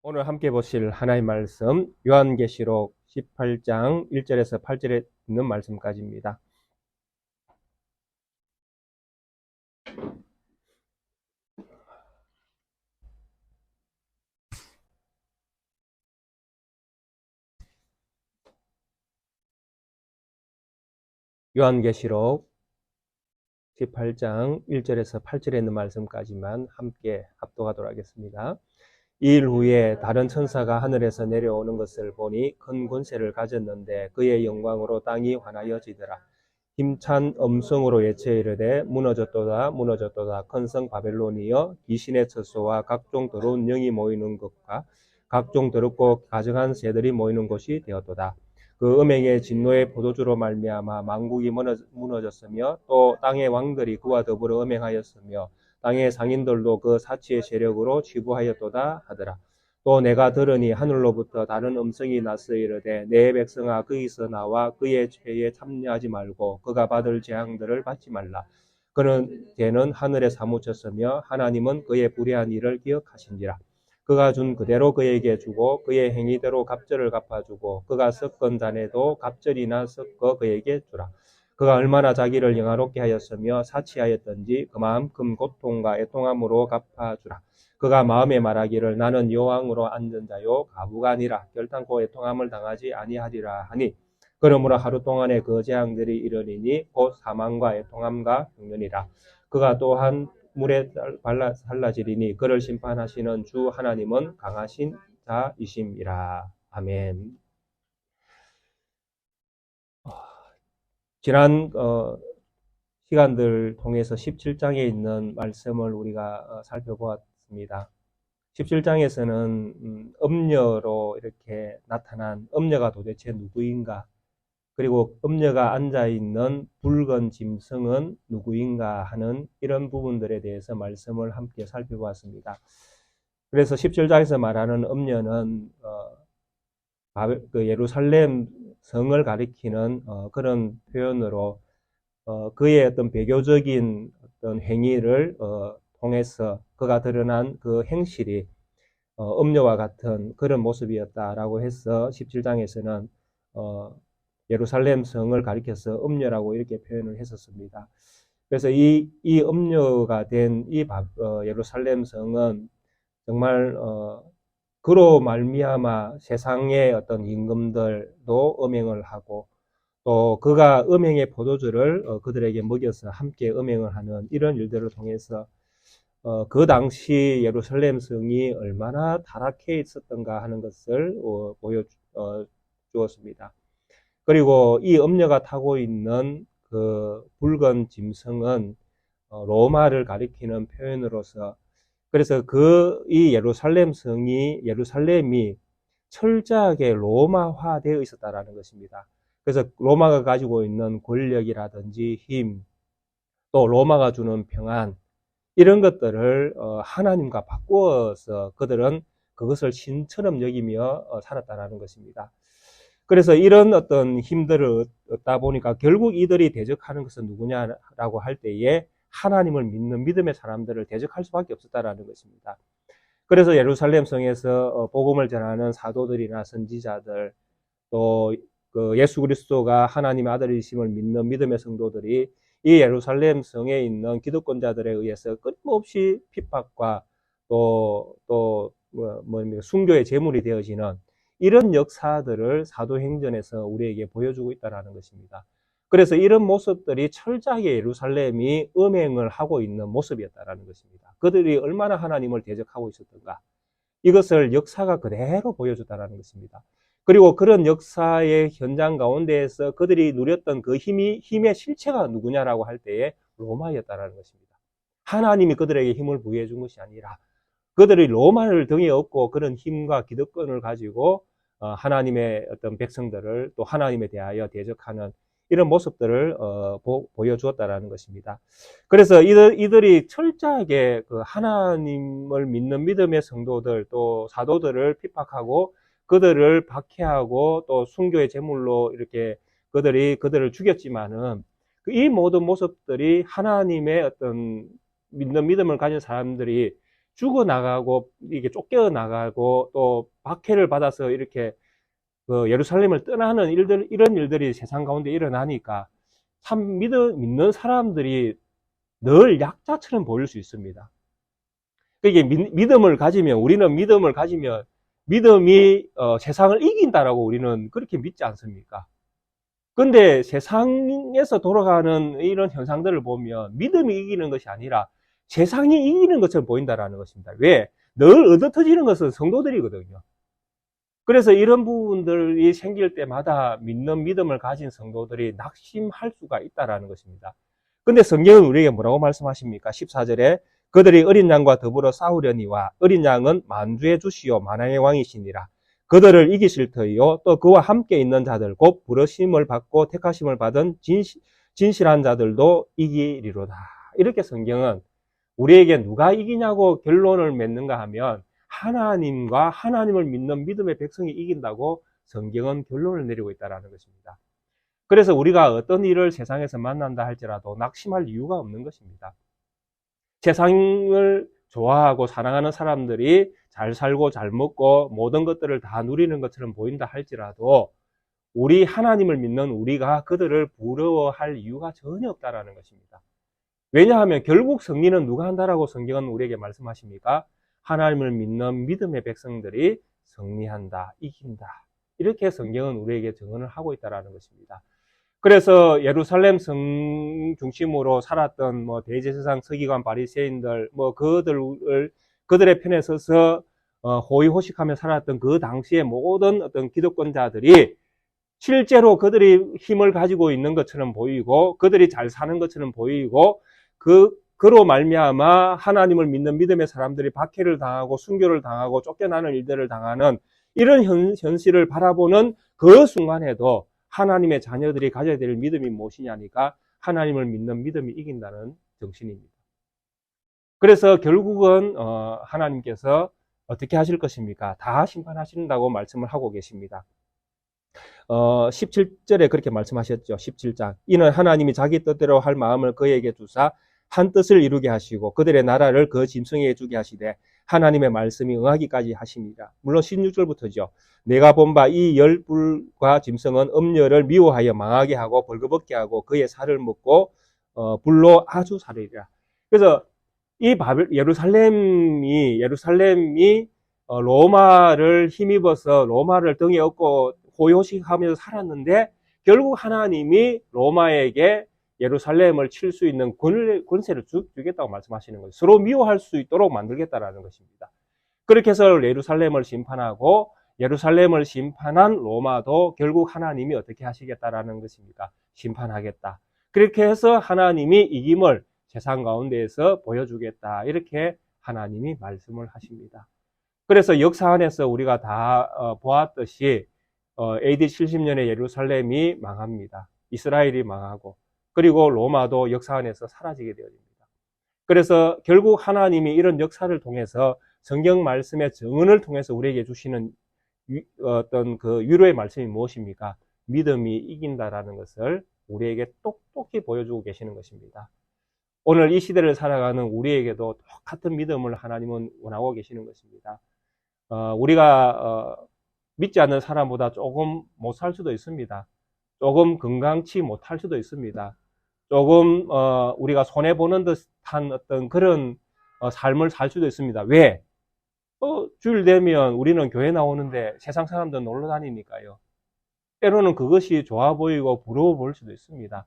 오늘 함께 보실 하나님 말씀 요한계시록 18장 1절에서 8절에 있는 말씀까지입니다. 요한계시록 18장 1절에서 8절에 있는 말씀까지만 함께 합독하도록 하겠습니다. 이 일 후에 다른 천사가 하늘에서 내려오는 것을 보니 큰 권세를 가졌는데 그의 영광으로 땅이 환하여지더라. 힘찬 음성으로 예체 이르되 무너졌도다 무너졌도다 큰 성 바벨론이여 귀신의 처소와 각종 더러운 영이 모이는 것과 각종 더럽고 가증한 새들이 모이는 곳이 되었도다. 그 음행의 진노의 포도주로 말미암아 만국이 무너졌으며 또 땅의 왕들이 그와 더불어 음행하였으며 땅의 상인들도 그 사치의 세력으로 취부하였도다 하더라. 또 내가 들으니 하늘로부터 다른 음성이 나서 이르되 내 백성아 거기서 나와 그의 죄에 참여하지 말고 그가 받을 재앙들을 받지 말라. 그는 걔는 하늘에 사무쳤으며 하나님은 그의 불의한 일을 기억하신지라. 그가 준 그대로 그에게 주고 그의 행위대로 갑절을 갚아주고 그가 섞은 잔에도 갑절이나 섞어 그에게 주라. 그가 얼마나 자기를 영화롭게 하였으며 사치하였던지 그만큼 고통과 애통함으로 갚아주라. 그가 마음에 말하기를 나는 여왕으로 앉은 자요 가부가 아니라 결탄코 애통함을 당하지 아니하리라 하니 그러므로 하루 동안에 그 재앙들이 이르리니 곧 사망과 애통함과 흉년이라. 그가 또한 물에 살라지리니 그를 심판하시는 주 하나님은 강하신 자이심이라. 아멘. 지난 시간들 통해서 17장에 있는 말씀을 우리가 살펴보았습니다. 17장에서는 음녀로 이렇게 나타난 음녀가 도대체 누구인가, 그리고 음녀가 앉아있는 붉은 짐승은 누구인가 하는 이런 부분들에 대해서 말씀을 함께 살펴보았습니다. 그래서 17장에서 말하는 음녀는 예루살렘 성을 가리키는 그런 표현으로 그의 어떤 배교적인 어떤 행위를 통해서 그가 드러난 그 행실이 음녀와 같은 그런 모습이었다라고 해서 17장에서는 예루살렘 성을 가리켜서 음녀라고 이렇게 표현을 했었습니다. 그래서 이 음녀가 된 이 예루살렘 성은 정말 그로 말미암아 세상의 어떤 임금들도 음행을 하고 또 그가 음행의 포도주를 그들에게 먹여서 함께 음행을 하는 이런 일들을 통해서 그 당시 예루살렘 성이 얼마나 타락해 있었던가 하는 것을 보여주었습니다. 그리고 이 음녀가 타고 있는 그 붉은 짐승은 로마를 가리키는 표현으로서, 그래서 이 예루살렘이 철저하게 로마화되어 있었다라는 것입니다. 그래서 로마가 가지고 있는 권력이라든지 힘, 또 로마가 주는 평안, 이런 것들을 하나님과 바꾸어서 그들은 그것을 신처럼 여기며 살았다라는 것입니다. 그래서 이런 어떤 힘들을 얻다 보니까 결국 이들이 대적하는 것은 누구냐라고 할 때에 하나님을 믿는 믿음의 사람들을 대적할 수밖에 없었다라는 것입니다. 그래서 예루살렘 성에서 복음을 전하는 사도들이나 선지자들, 또 그 예수 그리스도가 하나님의 아들이심을 믿는 믿음의 성도들이 이 예루살렘 성에 있는 기득권자들에 의해서 끊임없이 핍박과 순교의 제물이 되어지는 이런 역사들을 사도행전에서 우리에게 보여주고 있다는 것입니다. 그래서 이런 모습들이 철저하게 예루살렘이 음행을 하고 있는 모습이었다는 것입니다. 그들이 얼마나 하나님을 대적하고 있었던가, 이것을 역사가 그대로 보여줬다는 것입니다. 그리고 그런 역사의 현장 가운데에서 그들이 누렸던 그 힘의 실체가 누구냐라고 할 때에 로마였다는 것입니다. 하나님이 그들에게 힘을 부여해 준 것이 아니라 그들이 로마를 등에 업고 그런 힘과 기득권을 가지고 하나님의 어떤 백성들을 또 하나님에 대하여 대적하는 이런 모습들을 보여주었다라는 것입니다. 그래서 이들이 철저하게 그 하나님을 믿는 믿음의 성도들 또 사도들을 핍박하고 그들을 박해하고 또 순교의 제물로 이렇게 그들을 죽였지만은 이 모든 모습들이 하나님의 어떤 믿는 믿음을 가진 사람들이 죽어나가고, 이게 쫓겨나가고, 또 박해를 받아서 이렇게 그 예루살렘을 떠나는 이런 일들이 세상 가운데 일어나니까 참 믿는 사람들이 늘 약자처럼 보일 수 있습니다. 이게 믿음을 가지면, 우리는 믿음을 가지면 믿음이 세상을 이긴다라고 우리는 그렇게 믿지 않습니까? 근데 세상에서 돌아가는 이런 현상들을 보면 믿음이 이기는 것이 아니라 세상이 이기는 것처럼 보인다라는 것입니다. 왜? 늘 얻어터지는 것은 성도들이거든요. 그래서 이런 부분들이 생길 때마다 믿는 믿음을 가진 성도들이 낙심할 수가 있다라는 것입니다. 근데 성경은 우리에게 뭐라고 말씀하십니까? 14절에 그들이 어린 양과 더불어 싸우려니와 어린 양은 만주의 주시요 만왕의 왕이시니라. 그들을 이기실 터이요 또 그와 함께 있는 자들 곧 부르심을 받고 택하심을 받은 진실한 자들도 이기리로다. 이렇게 성경은 우리에게 누가 이기냐고 결론을 맺는가 하면 하나님과 하나님을 믿는 믿음의 백성이 이긴다고 성경은 결론을 내리고 있다는 것입니다. 그래서 우리가 어떤 일을 세상에서 만난다 할지라도 낙심할 이유가 없는 것입니다. 세상을 좋아하고 사랑하는 사람들이 잘 살고 잘 먹고 모든 것들을 다 누리는 것처럼 보인다 할지라도 우리 하나님을 믿는 우리가 그들을 부러워할 이유가 전혀 없다는 것입니다. 왜냐하면 결국 승리는 누가 한다라고 성경은 우리에게 말씀하십니까? 하나님을 믿는 믿음의 백성들이 승리한다, 이긴다. 이렇게 성경은 우리에게 증언을 하고 있다는 것입니다. 그래서 예루살렘 성 중심으로 살았던 대제사장, 서기관, 바리새인들 그들의 편에 서서 호의호식하며 살았던 그 당시의 모든 어떤 기득권자들이 실제로 그들이 힘을 가지고 있는 것처럼 보이고 그들이 잘 사는 것처럼 보이고 그로 말미암아 하나님을 믿는 믿음의 사람들이 박해를 당하고 순교를 당하고 쫓겨나는 일들을 당하는 이런 현실을 바라보는 그 순간에도 하나님의 자녀들이 가져야 될 믿음이 무엇이냐니까 하나님을 믿는 믿음이 이긴다는 정신입니다. 그래서 결국은 하나님께서 어떻게 하실 것입니까? 다 심판하신다고 말씀을 하고 계십니다. 17절에 그렇게 말씀하셨죠. 17장. 이는 하나님이 자기 뜻대로 할 마음을 그에게 주사 한 뜻을 이루게 하시고 그들의 나라를 그 짐승에게 주게 하시되 하나님의 말씀이 응하기까지 하십니다. 물론 16절부터죠. 내가 본 바 이 열불과 짐승은 음녀를 미워하여 망하게 하고 벌거벗게 하고 그의 살을 먹고 불로 아주 사르리라. 그래서 이 예루살렘이 로마를 힘입어서 로마를 등에 업고 호요식하면서 살았는데 결국 하나님이 로마에게 예루살렘을 칠 수 있는 권세를 주겠다고 말씀하시는 거예요. 서로 미워할 수 있도록 만들겠다라는 것입니다. 그렇게 해서 예루살렘을 심판하고 예루살렘을 심판한 로마도 결국 하나님이 어떻게 하시겠다라는 것입니까? 심판하겠다. 그렇게 해서 하나님이 이김을 세상 가운데에서 보여주겠다. 이렇게 하나님이 말씀을 하십니다. 그래서 역사 안에서 우리가 다 보았듯이 AD 70년에 예루살렘이 망합니다. 이스라엘이 망하고 그리고 로마도 역사 안에서 사라지게 되어집니다. 그래서 결국 하나님이 이런 역사를 통해서 성경 말씀의 증언을 통해서 우리에게 주시는 어떤 그 위로의 말씀이 무엇입니까? 믿음이 이긴다라는 것을 우리에게 똑똑히 보여주고 계시는 것입니다. 오늘 이 시대를 살아가는 우리에게도 똑같은 믿음을 하나님은 원하고 계시는 것입니다. 우리가 믿지 않는 사람보다 조금 못 살 수도 있습니다. 조금 건강치 못할 수도 있습니다. 조금 우리가 손해보는 듯한 어떤 그런 삶을 살 수도 있습니다. 왜? 주일 되면 우리는 교회 나오는데 세상 사람들은 놀러 다니니까요. 때로는 그것이 좋아 보이고 부러워 보일 수도 있습니다.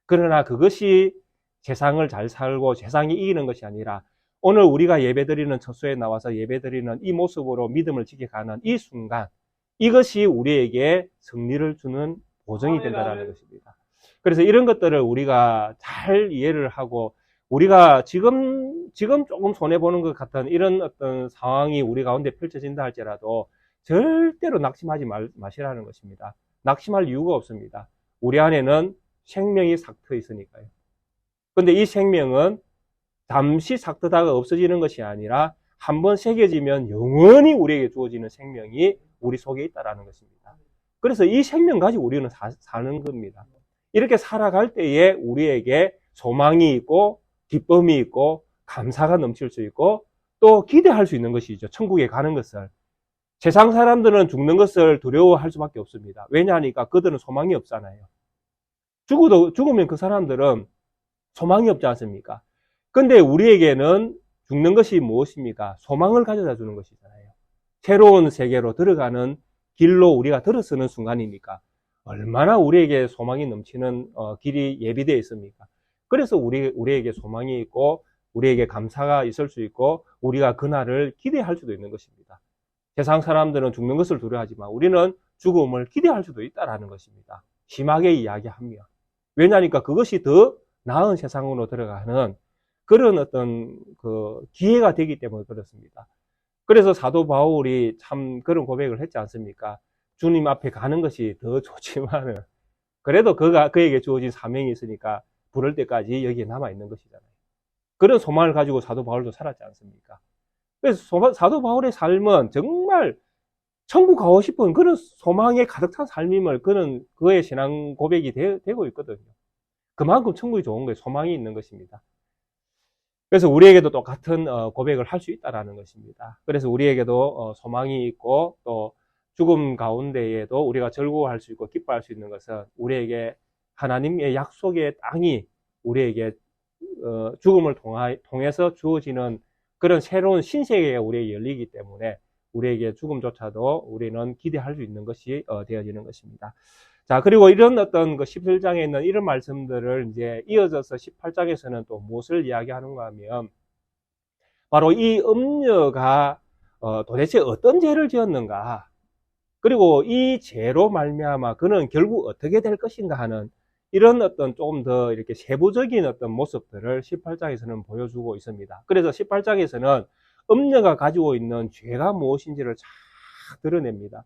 그러나 그것이 세상을 잘 살고 세상이 이기는 것이 아니라 오늘 우리가 예배드리는 처소에 나와서 예배드리는 이 모습으로 믿음을 지켜가는 이 순간 이것이 우리에게 승리를 주는 보증이 된다는 것입니다. 그래서 이런 것들을 우리가 잘 이해를 하고 우리가 지금 조금 손해보는 것 같은 이런 어떤 상황이 우리 가운데 펼쳐진다 할지라도 절대로 낙심하지 마시라는 것입니다. 낙심할 이유가 없습니다. 우리 안에는 생명이 삭터 있으니까요. 근데 이 생명은 잠시 삭트다가 없어지는 것이 아니라 한번 새겨지면 영원히 우리에게 주어지는 생명이 우리 속에 있다는 것입니다. 그래서 이 생명 가지고 우리는 사는 겁니다. 이렇게 살아갈 때에 우리에게 소망이 있고 기쁨이 있고 감사가 넘칠 수 있고 또 기대할 수 있는 것이죠. 천국에 가는 것을. 세상 사람들은 죽는 것을 두려워할 수밖에 없습니다. 왜냐하니까 그들은 소망이 없잖아요. 죽으면 그 사람들은 소망이 없지 않습니까? 근데 우리에게는 죽는 것이 무엇입니까? 소망을 가져다 주는 것이잖아요. 새로운 세계로 들어가는 길로 우리가 들어서는 순간이니까 얼마나 우리에게 소망이 넘치는 길이 예비되어 있습니까? 그래서 우리에게 소망이 있고 우리에게 감사가 있을 수 있고 우리가 그날을 기대할 수도 있는 것입니다. 세상 사람들은 죽는 것을 두려워하지만 우리는 죽음을 기대할 수도 있다는 것입니다. 심하게 이야기하며. 왜냐하니까 그것이 더 나은 세상으로 들어가는 그런 어떤 그 기회가 되기 때문에 그렇습니다. 그래서 사도 바울이 참 그런 고백을 했지 않습니까? 주님 앞에 가는 것이 더 좋지만은 그래도 그에게 주어진 사명이 있으니까 부를 때까지 여기에 남아 있는 것이잖아요. 그런 소망을 가지고 사도 바울도 살았지 않습니까? 그래서 사도 바울의 삶은 정말 천국 가고 싶은 그런 소망에 가득 찬 삶임을 그의 신앙 고백이 되고 있거든요. 그만큼 천국이 좋은 거예요. 소망이 있는 것입니다. 그래서 우리에게도 똑같은 고백을 할 수 있다는 것입니다. 그래서 우리에게도 소망이 있고 또 죽음 가운데에도 우리가 즐거워할 수 있고 기뻐할 수 있는 것은 우리에게 하나님의 약속의 땅이 우리에게 죽음을 통해서 주어지는 그런 새로운 신세계가 우리에게 열리기 때문에 우리에게 죽음조차도 우리는 기대할 수 있는 것이 되어지는 것입니다. 자, 그리고 이런 어떤 그 17장에 있는 이런 말씀들을 이제 이어져서 18장에서는 또 무엇을 이야기하는가 하면 바로 이 음녀가 도대체 어떤 죄를 지었는가, 그리고 이 죄로 말미암아 그는 결국 어떻게 될 것인가 하는 이런 어떤 조금 더 이렇게 세부적인 어떤 모습들을 18장에서는 보여주고 있습니다. 그래서 18장에서는 음녀가 가지고 있는 죄가 무엇인지를 쫙 드러냅니다.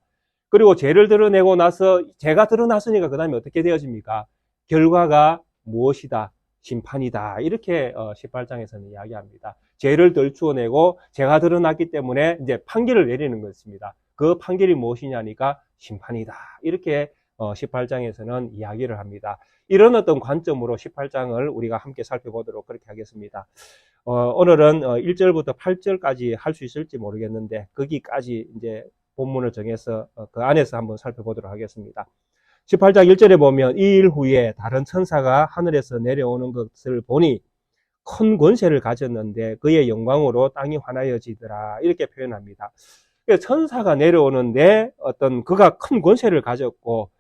그리고 죄를 드러내고 나서 죄가 드러났으니까 그 다음에 어떻게 되어집니까? 결과가 무엇이다? 심판이다. 이렇게 18장에서는 이야기합니다. 죄를 덜추어내고 죄가 드러났기 때문에 이제 판결을 내리는 것입니다. 그 판결이 무엇이냐니까 심판이다. 이렇게 18장에서는 이야기를 합니다. 이런 어떤 관점으로 18장을 우리가 함께 살펴보도록 그렇게 하겠습니다. 오늘은 1절부터 8절까지 할 수 있을지 모르겠는데 거기까지 이제 본문을 정해서 그 안에서 한번 살펴보도록 하겠습니다. 18장 1절에 보면 이 일 후에 다른 천사가 하늘에서 내려오는 것을 보니 큰 권세를 가졌는데 그의 영광으로 땅이 환하여지더라. 이렇게 표현합니다. 천사가 내려오는데 어떤 그가 큰 권세를 가졌고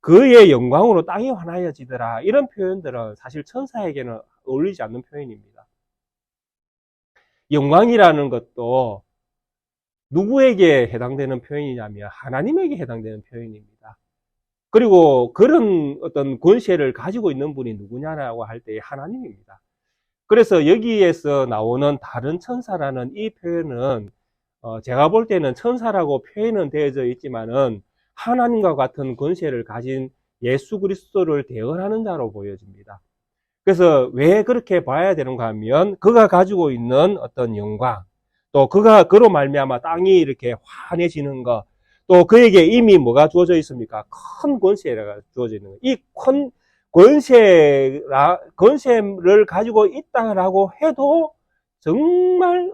그의 영광으로 땅이 환하여지더라. 이런 표현들은 사실 천사에게는 어울리지 않는 표현입니다. 영광이라는 것도 누구에게 해당되는 표현이냐면 하나님에게 해당되는 표현입니다. 그리고 그런 어떤 권세를 가지고 있는 분이 누구냐라고 할 때 하나님입니다. 그래서 여기에서 나오는 다른 천사라는 이 표현은 제가 볼 때는 천사라고 표현은 되어져 있지만은 하나님과 같은 권세를 가진 예수 그리스도를 대언하는 자로 보여집니다. 그래서 왜 그렇게 봐야 되는가 하면 그가 가지고 있는 어떤 영광, 또 그로 말미암아 땅이 이렇게 환해지는 것, 또 그에게 이미 뭐가 주어져 있습니까? 큰 권세가 주어져 있는 것. 이 큰 권세를 가지고 있다라고 해도 정말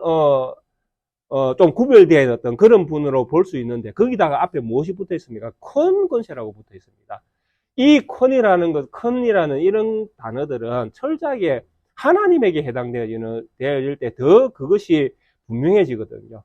좀 구별된 어떤 그런 분으로 볼 수 있는데 거기다가 앞에 무엇이 붙어 있습니까? 큰 권세라고 붙어 있습니다. 이 큰이라는 이런 단어들은 철저하게 하나님에게 해당되어질 때 더 그것이 분명해지거든요.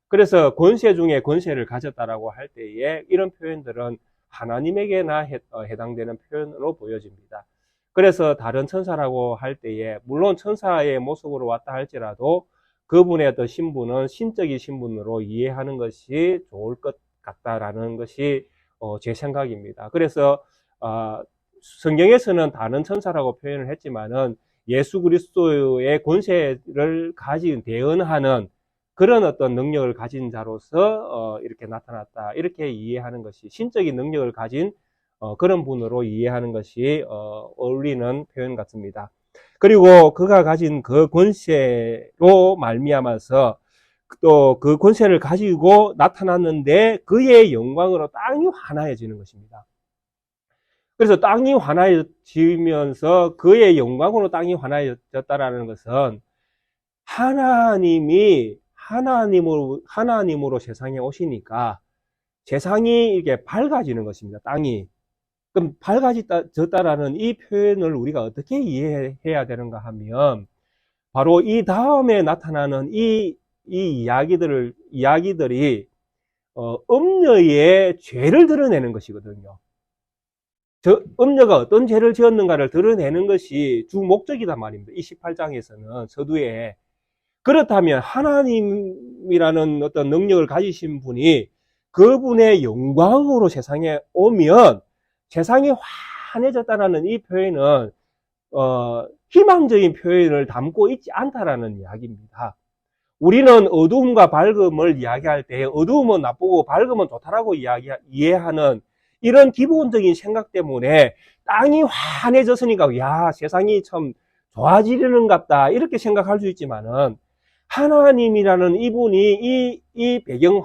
그래서 권세 중에 권세를 가졌다라고 할 때에 이런 표현들은 하나님에게나 해당되는 표현으로 보여집니다. 그래서 다른 천사라고 할 때에 물론 천사의 모습으로 왔다 할지라도 그분의 어떤 신분은 신적인 신분으로 이해하는 것이 좋을 것 같다라는 것이 제 생각입니다. 그래서 성경에서는 다른 천사라고 표현을 했지만은 예수 그리스도의 권세를 가진 대언하는 그런 어떤 능력을 가진 자로서 이렇게 나타났다. 이렇게 이해하는 것이 신적인 능력을 가진 그런 분으로 이해하는 것이 어울리는 표현 같습니다. 그리고 그가 가진 그 권세로 말미암아서 또 그 권세를 가지고 나타났는데 그의 영광으로 땅이 환하여지는 것입니다. 그래서 땅이 환하여지면서 그의 영광으로 땅이 환하여졌다라는 것은 하나님이 하나님으로 세상에 오시니까 세상이 이게 밝아지는 것입니다. 땅이. 그럼 밝아졌다라는 이 표현을 우리가 어떻게 이해해야 되는가 하면, 바로 이 다음에 나타나는 이 이야기들이, 음녀의 죄를 드러내는 것이거든요. 음녀가 어떤 죄를 지었는가를 드러내는 것이 주 목적이단 말입니다. 이 18장에서는 서두에. 그렇다면 하나님이라는 어떤 능력을 가지신 분이 그분의 영광으로 세상에 오면 세상이 환해졌다라는 이 표현은 희망적인 표현을 담고 있지 않다라는 이야기입니다. 우리는 어두움과 밝음을 이야기할 때 어두움은 나쁘고 밝음은 좋다라고 이해하는 이런 기본적인 생각 때문에 땅이 환해졌으니까 야, 세상이 참 좋아지려는 것 같다 이렇게 생각할 수 있지만은, 하나님이라는 이분이 이 배경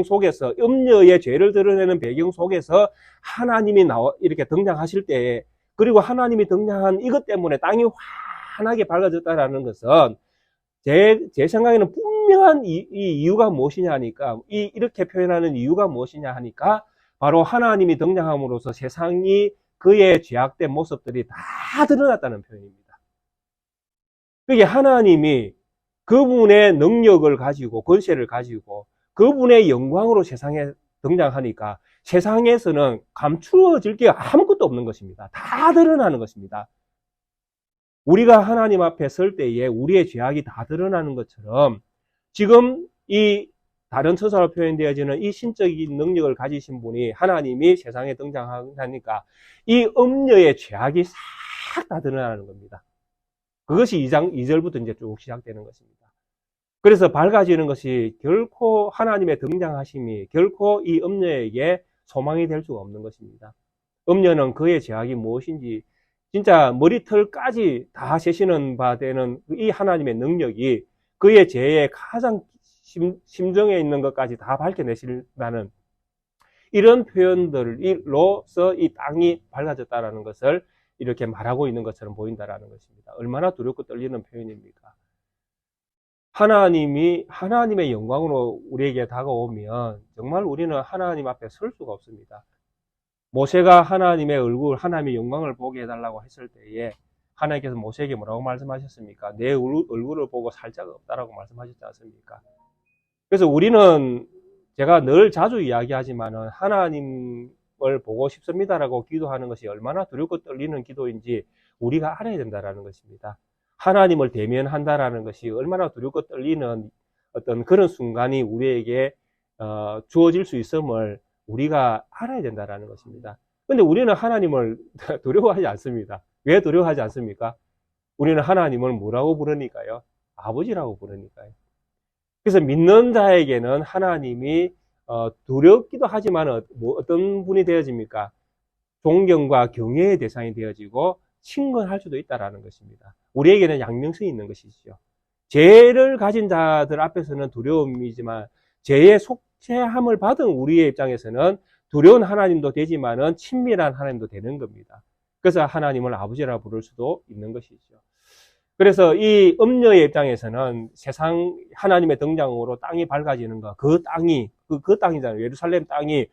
속에서, 음녀의 죄를 드러내는 배경 속에서 하나님이 이렇게 등장하실 때, 그리고 하나님이 등장한 이것 때문에 땅이 환하게 밝아졌다라는 것은 제 생각에는 분명한 이유가 무엇이냐 하니까, 이렇게 표현하는 이유가 무엇이냐 하니까, 바로 하나님이 등장함으로써 세상이 그의 죄악된 모습들이 다 드러났다는 표현입니다. 그게 하나님이 그분의 능력을 가지고, 권세를 가지고, 그분의 영광으로 세상에 등장하니까 세상에서는 감추어질 게 아무것도 없는 것입니다. 다 드러나는 것입니다. 우리가 하나님 앞에 설 때에 우리의 죄악이 다 드러나는 것처럼, 지금 이 다른 처사로 표현되어지는 이 신적인 능력을 가지신 분이, 하나님이 세상에 등장하니까 이 음녀의 죄악이 싹 다 드러나는 겁니다. 그것이 2절부터 이제 쭉 시작되는 것입니다. 그래서 밝아지는 것이 결코 하나님의 등장하심이 결코 이 음녀에게 소망이 될 수가 없는 것입니다. 음녀는 그의 죄악이 무엇인지 진짜 머리털까지 다 세시는 바 되는 이 하나님의 능력이 그의 죄의 가장 심정에 있는 것까지 다 밝혀내신다는 이런 표현들로서 이 땅이 밝아졌다는 것을 이렇게 말하고 있는 것처럼 보인다는 것입니다. 얼마나 두렵고 떨리는 표현입니까? 하나님의 영광으로 우리에게 다가오면 정말 우리는 하나님 앞에 설 수가 없습니다. 모세가 하나님의 하나님의 영광을 보게 해달라고 했을 때에 하나님께서 모세에게 뭐라고 말씀하셨습니까? 내 얼굴을 보고 살 자가 없다라고 말씀하셨지 않습니까? 그래서 우리는, 제가 늘 자주 이야기하지만은, 하나님을 보고 싶습니다라고 기도하는 것이 얼마나 두렵고 떨리는 기도인지 우리가 알아야 된다는 것입니다. 하나님을 대면한다라는 것이 얼마나 두렵고 떨리는 어떤 그런 순간이 우리에게 주어질 수 있음을 우리가 알아야 된다는 것입니다. 근데 우리는 하나님을 두려워하지 않습니다. 왜 두려워하지 않습니까? 우리는 하나님을 뭐라고 부르니까요? 아버지라고 부르니까요. 그래서 믿는 자에게는 하나님이 두렵기도 하지만 어떤 분이 되어집니까? 존경과 경외의 대상이 되어지고 친근할 수도 있다는 것입니다. 우리에게는 양면성이 있는 것이죠. 죄를 가진 자들 앞에서는 두려움이지만 죄의 속죄함을 받은 우리의 입장에서는 두려운 하나님도 되지만은 친밀한 하나님도 되는 겁니다. 그래서 하나님을 아버지라 부를 수도 있는 것이죠. 그래서 이 음녀의 입장에서는 하나님의 등장으로 땅이 밝아지는 것, 그 땅이잖아요. 예루살렘 땅이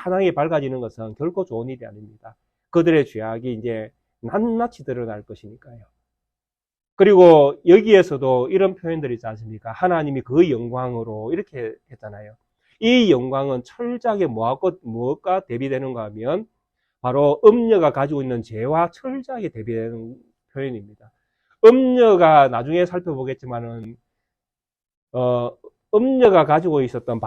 환하게 밝아지는 것은 결코 좋은 일이 아닙니다. 그들의 죄악이 이제 낱낱이 드러날 것이니까요. 그리고 여기에서도 이런 표현들이 있지 않습니까? 하나님이 그 영광으로 이렇게 했잖아요. 이 영광은 철저하게 무엇과 대비되는가 하면 바로 음녀가 가지고 있는 죄와 철저하게 대비되는 표현입니다. 음녀가 나중에 살펴보겠지만은 음녀가 가지고 있었던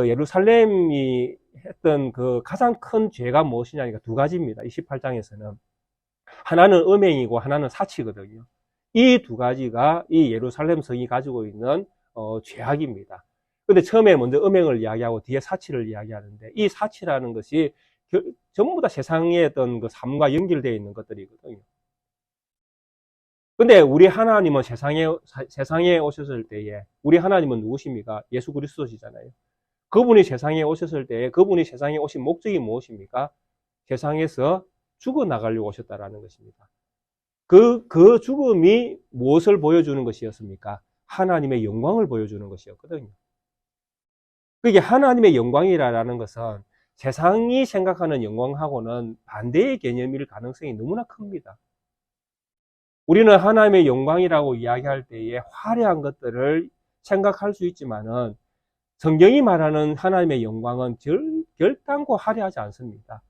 예루살렘이 했던 그 가장 큰 죄가 무엇이냐니까 두 가지입니다. 28장에서는 하나는 음행이고 하나는 사치거든요. 이 두 가지가 이 예루살렘 성이 가지고 있는 죄악입니다. 근데 처음에 먼저 음행을 이야기하고 뒤에 사치를 이야기하는데, 이 사치라는 것이 전부 다 세상의 어떤 그 삶과 연결되어 있는 것들이거든요. 근데 우리 하나님은 세상에 오셨을 때에, 우리 하나님은 누구십니까? 예수 그리스도시잖아요. 그분이 세상에 오셨을 때에 그분이 세상에 오신 목적이 무엇입니까? 세상에서 죽어나가려고 오셨다라는 것입니다. 그 죽음이 무엇을 보여주는 것이었습니까? 하나님의 영광을 보여주는 것이었거든요. 그게 하나님의 영광이라는 것은 세상이 생각하는 영광하고는 반대의 개념일 가능성이 너무나 큽니다. 우리는 하나님의 영광이라고 이야기할 때에 화려한 것들을 생각할 수 있지만은 성경이 말하는 하나님의 영광은 결단코 화려하지 않습니다.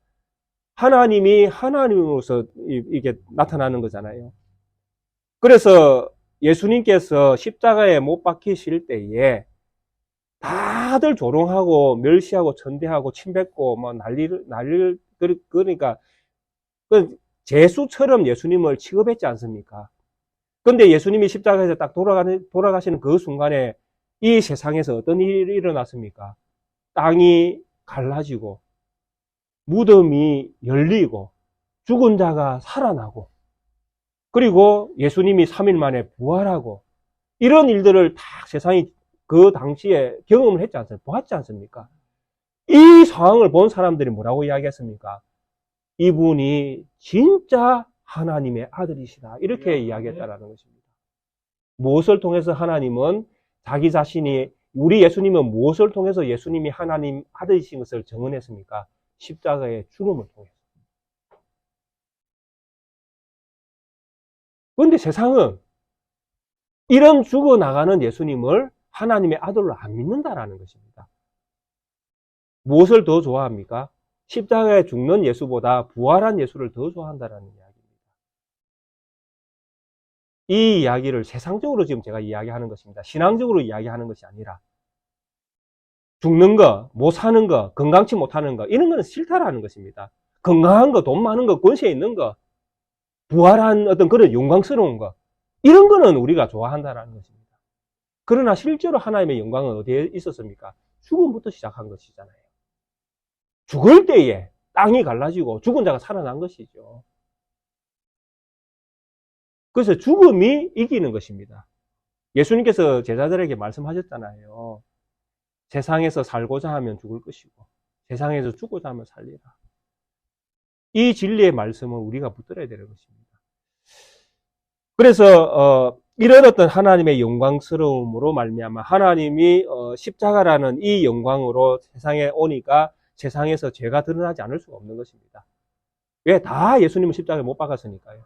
하나님이 하나님으로서 이게 나타나는 거잖아요. 그래서 예수님께서 십자가에 못 박히실 때에 다들 조롱하고 멸시하고 천대하고 침뱉고 뭐 난리를 그러니까 제수처럼 예수님을 취급했지 않습니까? 근데 예수님이 십자가에서 딱 돌아가시는 그 순간에 이 세상에서 어떤 일이 일어났습니까? 땅이 갈라지고 무덤이 열리고 죽은 자가 살아나고 그리고 예수님이 3일 만에 부활하고 이런 일들을 다 세상이 그 당시에 경험을 했지 않습니까? 보았지 않습니까? 이 상황을 본 사람들이 뭐라고 이야기했습니까? 이분이 진짜 하나님의 아들이시다. 이렇게 이야기했다라는 것입니다. 무엇을 통해서 하나님은 자기 자신이 우리 예수님은 무엇을 통해서 예수님이 하나님 아들이신 것을 증언했습니까? 십자가의 죽음을 통해서. 그런데 세상은 이런 죽어나가는 예수님을 하나님의 아들로 안 믿는다라는 것입니다. 무엇을 더 좋아합니까? 십자가에 죽는 예수보다 부활한 예수를 더 좋아한다라는 이야기입니다. 이 이야기를 세상적으로 지금 제가 이야기하는 것입니다. 신앙적으로 이야기하는 것이 아니라 죽는 거, 못 사는 거, 건강치 못하는 거 이런 거는 싫다라는 것입니다. 건강한 거, 돈 많은 거, 권세 있는 거, 부활한 어떤 그런 영광스러운 거 이런 거는 우리가 좋아한다라는 것입니다. 그러나 실제로 하나님의 영광은 어디에 있었습니까? 죽음부터 시작한 것이잖아요. 죽을 때에 땅이 갈라지고 죽은 자가 살아난 것이죠. 그래서 죽음이 이기는 것입니다. 예수님께서 제자들에게 말씀하셨잖아요. 세상에서 살고자 하면 죽을 것이고 세상에서 죽고자 하면 살리라. 이 진리의 말씀은 우리가 붙들어야 되는 것입니다. 그래서 이런 어떤 하나님의 영광스러움으로 말미암아 하나님이 십자가라는 이 영광으로 세상에 오니까 세상에서 죄가 드러나지 않을 수가 없는 것입니다. 왜? 다 예수님은 십자가에 못 박았으니까요.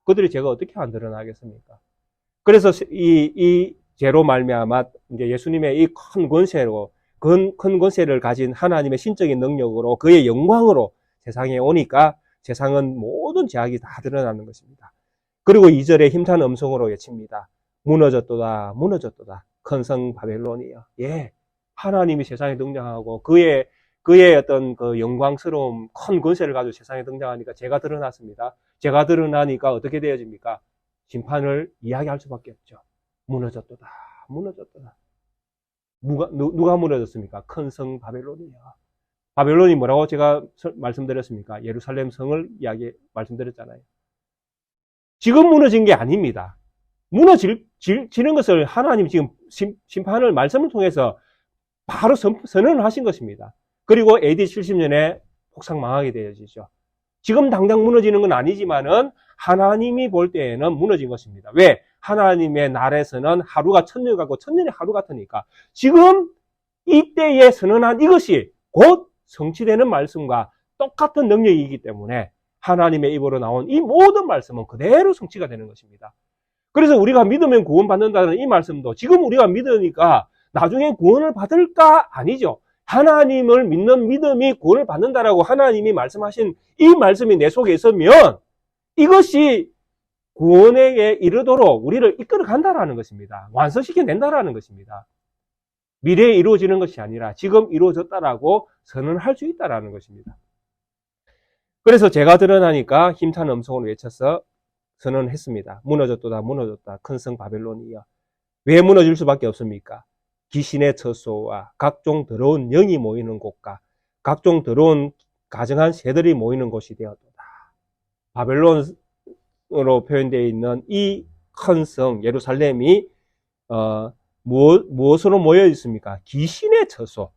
그들이 죄가 어떻게 안 드러나겠습니까? 그래서 이 죄로 말미암아 이제 예수님의 이 큰 권세로 큰 권세를 가진 하나님의 신적인 능력으로 그의 영광으로 세상에 오니까 세상은 모든 죄악이 다 드러나는 것입니다. 그리고 2절에 힘찬 음성으로 외칩니다. 무너졌도다, 무너졌도다. 큰 성 바벨론이여. 예, 하나님이 세상에 등장하고 그의 어떤 그 영광스러움, 큰 권세를 가지고 세상에 등장하니까 죄가 드러났습니다. 죄가 드러나니까 어떻게 되어집니까? 심판을 이야기할 수밖에 없죠. 무너졌도다, 무너졌도다. 누가 무너졌습니까? 큰 성 바벨론이요. 바벨론이 뭐라고 제가 말씀드렸습니까? 예루살렘 성을 말씀드렸잖아요. 지금 무너진 게 아닙니다. 무너지는 것을 하나님 지금 심판을 말씀을 통해서 바로 선언을 하신 것입니다. 그리고 AD 70년에 폭삭 망하게 되어지죠. 지금 당장 무너지는 건 아니지만은 하나님이 볼 때에는 무너진 것입니다. 왜? 하나님의 날에서는 하루가 천년 같고 천년이 하루 같으니까 지금 이때에 선언한 이것이 곧 성취되는 말씀과 똑같은 능력이기 때문에 하나님의 입으로 나온 이 모든 말씀은 그대로 성취가 되는 것입니다. 그래서 우리가 믿으면 구원받는다는 이 말씀도 지금 우리가 믿으니까 나중에 구원을 받을까? 아니죠. 하나님을 믿는 믿음이 구원을 받는다라고 하나님이 말씀하신 이 말씀이 내 속에 있으면 이것이 구원에 이르도록 우리를 이끌어 간다라는 것입니다. 완성시켜낸다라는 것입니다. 미래에 이루어지는 것이 아니라 지금 이루어졌다라고 선언할 수 있다라는 것입니다. 그래서 죄가 드러나니까 힘찬 음성으로 외쳐서 선언했습니다. 무너졌도다, 무너졌다. 큰 성 바벨론이여. 왜 무너질 수밖에 없습니까? 귀신의 처소와 각종 더러운 영이 모이는 곳과 각종 더러운 가증한 새들이 모이는 곳이 되었도다. 바벨론으로 표현되어 있는 이 큰 성 예루살렘이 무엇으로 모여 있습니까? 귀신의 처소,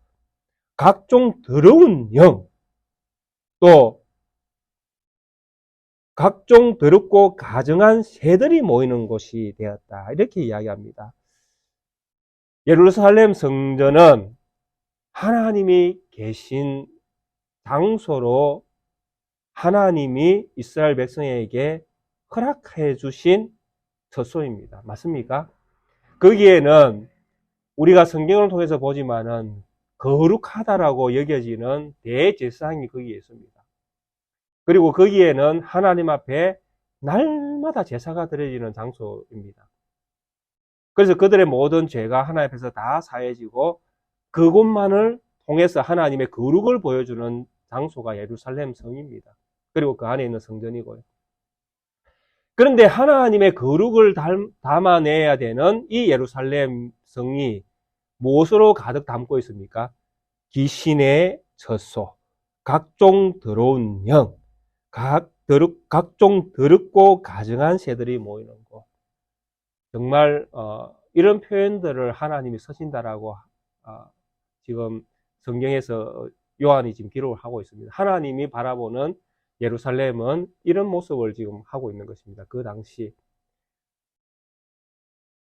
각종 더러운 영, 또 각종 더럽고 가증한 새들이 모이는 곳이 되었다. 이렇게 이야기합니다. 예루살렘 성전은 하나님이 계신 장소로 하나님이 이스라엘 백성에게 허락해 주신 처소입니다. 맞습니까? 거기에는 우리가 성경을 통해서 보지만은 거룩하다라고 여겨지는 대제사장이 거기에 있습니다. 그리고 거기에는 하나님 앞에 날마다 제사가 드려지는 장소입니다. 그래서 그들의 모든 죄가 하나님 앞에서 다 사해지고 그곳만을 통해서 하나님의 거룩을 보여주는 장소가 예루살렘 성입니다. 그리고 그 안에 있는 성전이고요. 그런데 하나님의 거룩을 담아내야 되는 이 예루살렘 성이 무엇으로 가득 담고 있습니까? 귀신의 젖소, 각종 더러운 영, 각종 더럽고 가증한 새들이 모이는 곳. 정말 이런 표현들을 하나님이 쓰신다라고 지금 성경에서 요한이 지금 기록을 하고 있습니다. 하나님이 바라보는 예루살렘은 이런 모습을 지금 하고 있는 것입니다. 그 당시